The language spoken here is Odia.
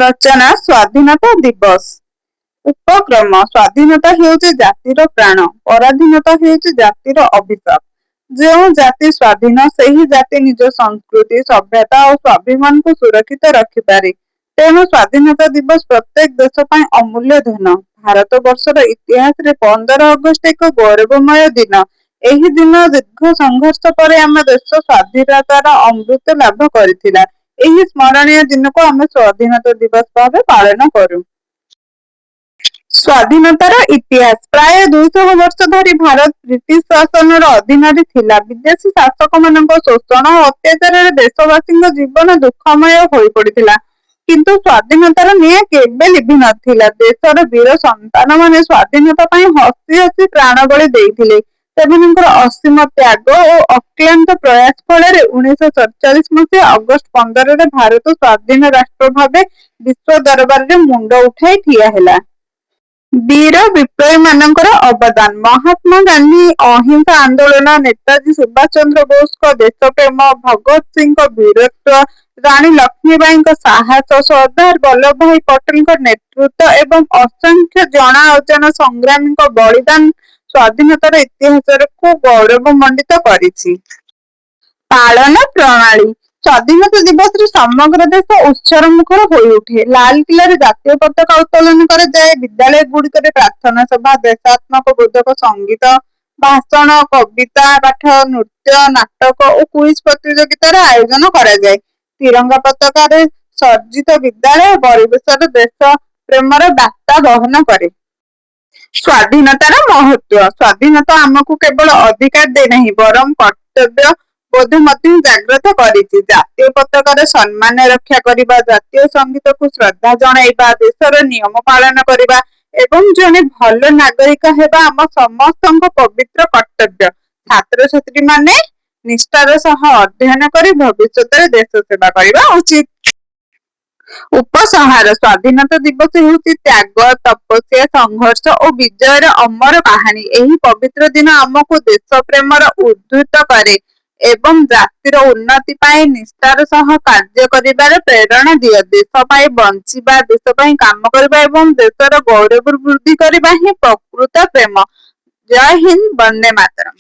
ରଚନା ସ୍ୱାଧୀନତା ଦିବସ। ଉପକ୍ରମ ସ୍ୱାଧୀନତା ହେଉଛି ଜାତିର ପ୍ରାଣ, ପରାଧୀନତା ହେଉଛି ଜାତିର ଅଭିଶାପ। ଯେଉଁ ଜାତି ସ୍ୱାଧୀନ ସେହି ଜାତି ନିଜ ସଂସ୍କୃତି, ସଭ୍ୟତା ଓ ସ୍ୱାଭିମାନକୁ ସୁରକ୍ଷିତ ରଖିପାରେ। ତେଣୁ ସ୍ୱାଧୀନତା ଦିବସ ପ୍ରତ୍ୟେକ ଦେଶ ପାଇଁ ଅମୂଲ୍ୟ ଧନ। ଭାରତବର୍ଷର ଇତିହାସରେ 15 ଅଗଷ୍ଟ ଏକ ଗୌରବମୟ ଦିନ। ଏହି ଦିନ ଦୀର୍ଘ ସଂଘର୍ଷ ପରେ ଆମ ଦେଶ ସ୍ୱାଧୀନତାର ଅମୃତ ଲାଭ କରିଥିଲା। ଏହି ସ୍ମରଣୀୟ ଦିନକୁ ଆମେ ସ୍ୱାଧୀନତା ଦିବସ ଭାବେ ପାଳନ କରୁ। ସ୍ୱାଧୀନତାର ଇତିହାସ। ପ୍ରାୟ 200 ବର୍ଷ ଧରି ଭାରତ ବ୍ରିଟିଶ ଶାସନର ଅଧୀନରେ ଥିଲା। ବିଦେଶୀ ଶାସକମାନଙ୍କ ଶୋଷଣ ଓ ଅତ୍ୟାଚାରରେ ଦେଶବାସୀଙ୍କ ଜୀବନ ଦୁଃଖମୟ ହୋଇପଡ଼ିଥିଲା। କିନ୍ତୁ ସ୍ୱାଧୀନତାର ନିଆଁ କେବେ ଲିଭି ନଥିଲା। ଦେଶର ବୀର ସନ୍ତାନମାନେ ସ୍ୱାଧୀନତା ପାଇଁ ହସି ହସି ପ୍ରାଣବଳି ଦେଇଥିଲେ। ସେମାନଙ୍କର ଅସୀମ ତ୍ୟାଗ ଓ ଅକ୍ଳାନ୍ତ ପ୍ରୟାସ ଫଳରେ 1947 ମସିହା ଅଗଷ୍ଟ 15ରେ ଭାରତ ସ୍ୱାଧୀନ ରାଷ୍ଟ୍ର ଭାବେ ବିଶ୍ୱ ଦରବାରରେ ମୁଣ୍ଡ ଉଠାଇ ଠିଆ ହେଲା। ବୀର ବିପ୍ଳବୀମାନଙ୍କର ଅବଦାନ। ମହାତ୍ମା ଗାନ୍ଧୀ ଅହିଂସା ଆନ୍ଦୋଳନ, ନେତାଜୀ ସୁଭାଷ ଚନ୍ଦ୍ର ବୋଷଙ୍କ ଦେଶପ୍ରେମ, ଭଗତ ସିଂଙ୍କ ବୀରତ୍ୱ, ରାଣୀ ଲକ୍ଷ୍ମୀବାଈଙ୍କ ସାହସ, ସର୍ଦ୍ଦାର ବଲ୍ଲଭଭାଇ ପଟେଲଙ୍କ ନେତୃତ୍ୱ ଏବଂ ଅସଂଖ୍ୟ ଜଣା ଅଜଣା ସଂଗ୍ରାମୀଙ୍କ ବଳିଦାନ ସ୍ୱାଧୀନତାର ଇତିହାସକୁ ଗୌରବମଣ୍ଡିତ କରିଛି। ପାଳନ ପ୍ରଣାଳୀ। ସ୍ୱାଧୀନତା ଦିବସରେ ସମଗ୍ର ଦେଶ ଉତ୍ସବମୁଖର ହୋଇଉଠେ। ଲାଲକିଲ୍ଲାରେ ଜାତୀୟ ପତାକା ଉତ୍ତୋଳନ କରାଯାଏ। ବିଦ୍ୟାଳୟଗୁଡ଼ିକରେ ପ୍ରାର୍ଥନା ସଭା, ଦେଶାତ୍ମକ ବୋଧକ ସଙ୍ଗୀତ, ଭାଷଣ, କବିତା ପାଠ, ନୃତ୍ୟ, ନାଟକ ଓ କୁଇଜ ପ୍ରତିଯୋଗିତାର ଆୟୋଜନ କରାଯାଏ। ତ୍ରିରଙ୍ଗା ପତାକାରେ ସଜ୍ଜିତ ବିଦ୍ୟାଳୟ ପରିବେଶରେ ଦେଶ ପ୍ରେମର ବାର୍ତ୍ତା ବହନ କରେ। ସ୍ୱାଧୀନତାର ମହତ୍ତ୍ୱ। ସ୍ୱାଧୀନତା ଆମକୁ କେବଳ ଅଧିକାର ଦେଇନାହିଁ ବରଂ କର୍ତ୍ତବ୍ୟ ବୋଧ ମଧ୍ୟ ଜାଗ୍ରତ କରିଛି। ଜାତୀୟ ପତାକାର ସମ୍ମାନ ରକ୍ଷା କରିବା, ଜାତୀୟ ସଙ୍ଗୀତକୁ ଶ୍ରଦ୍ଧା ଜଣାଇବା, ଦେଶର ନିୟମ ପାଳନ କରିବା ଏବଂ ଜଣେ ଭଲ ନାଗରିକ ହେବା ଆମ ସମସ୍ତଙ୍କ ପବିତ୍ର କର୍ତ୍ତବ୍ୟ। ଛାତ୍ରଛାତ୍ରୀମାନେ ନିଷ୍ଠାର ସହ ଅଧ୍ୟୟନ କରି ଭବିଷ୍ୟତରେ ଦେଶ ସେବା କରିବା ଉଚିତ। ଉପସଂହାର। ସ୍ୱାଧୀନତା ଦିବସ ହେଉଛି ତ୍ୟାଗ, ତପସ୍ୟା, ସଂଘର୍ଷ ଓ ବିଜୟର ଅମର କାହାଣୀ। ଏହି ପବିତ୍ର ଦିନ ଆମକୁ ଦେଶପ୍ରେମର ଉଦ୍ବୁଦ୍ଧ କରେ ଏବଂ ଜାତିର ଉନ୍ନତି ପାଇଁ ନିଷ୍ଠାର ସହ କାର୍ଯ୍ୟ କରିବାର ପ୍ରେରଣା ଦିଏ। ଦେଶ ପାଇଁ ବଞ୍ଚିବା, ଦେଶ ପାଇଁ କାମ କରିବା ଏବଂ ଦେଶର ଗୌରବ ବୃଦ୍ଧି କରିବା ହିଁ ପ୍ରକୃତ ପ୍ରେମ। ଜୟ ହିନ୍ଦ, ବନ୍ଦେ ମାତରମ୍।